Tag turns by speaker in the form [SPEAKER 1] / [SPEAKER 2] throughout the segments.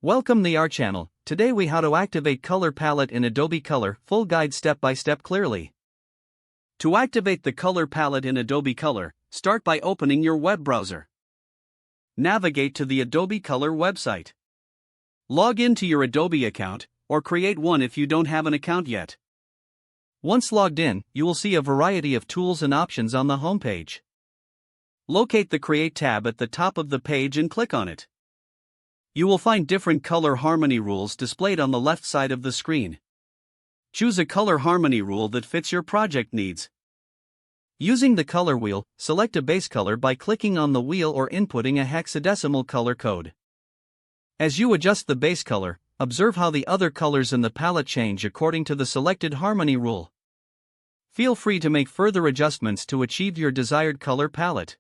[SPEAKER 1] Welcome to our channel. Today we how to activate color palette in Adobe Color, full guide step by step clearly. To activate the color palette in Adobe Color, start by opening your web browser. Navigate to the Adobe Color website. Log into your Adobe account, or create one if you don't have an account yet. Once logged in, you will see a variety of tools and options on the homepage. Locate the Create tab at the top of the page and click on it. You will find different color harmony rules displayed on the left side of the screen. Choose a color harmony rule that fits your project needs. Using the color wheel, select a base color by clicking on the wheel or inputting a hexadecimal color code. As you adjust the base color, observe how the other colors in the palette change according to the selected harmony rule. Feel free to make further adjustments to achieve your desired color palette.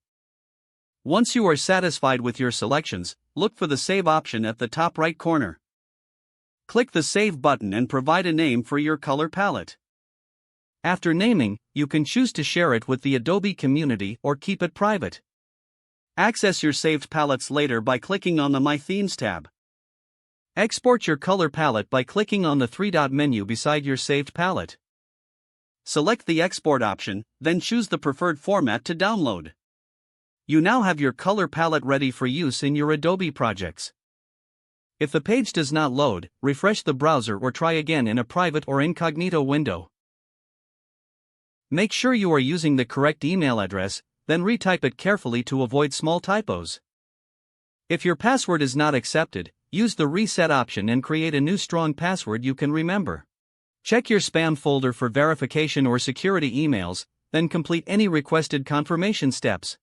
[SPEAKER 1] Once you are satisfied with your selections, look for the Save option at the top right corner. Click the Save button and provide a name for your color palette. After naming, you can choose to share it with the Adobe community or keep it private. Access your saved palettes later by clicking on the My Themes tab. Export your color palette by clicking on the three-dot menu beside your saved palette. Select the Export option, then choose the preferred format to download. You now have your color palette ready for use in your Adobe projects. If the page does not load, refresh the browser or try again in a private or incognito window. Make sure you are using the correct email address, then retype it carefully to avoid small typos. If your password is not accepted, use the Reset option and create a new strong password you can remember. Check your spam folder for verification or security emails, then complete any requested confirmation steps.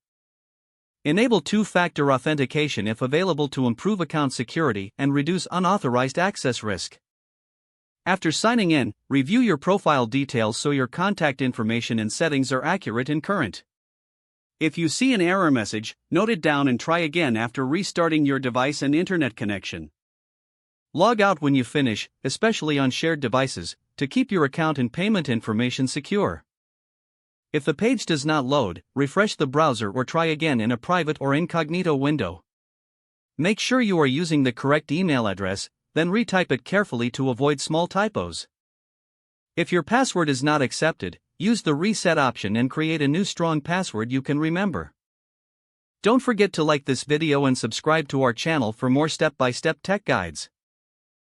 [SPEAKER 1] Enable two-factor authentication if available to improve account security and reduce unauthorized access risk. After signing in, review your profile details so your contact information and settings are accurate and current. If you see an error message, note it down and try again after restarting your device and internet connection. Log out when you finish, especially on shared devices, to keep your account and payment information secure. If the page does not load, refresh the browser or try again in a private or incognito window. Make sure you are using the correct email address, then retype it carefully to avoid small typos. If your password is not accepted, use the Reset option and create a new strong password you can remember. Don't forget to like this video and subscribe to our channel for more step-by-step tech guides.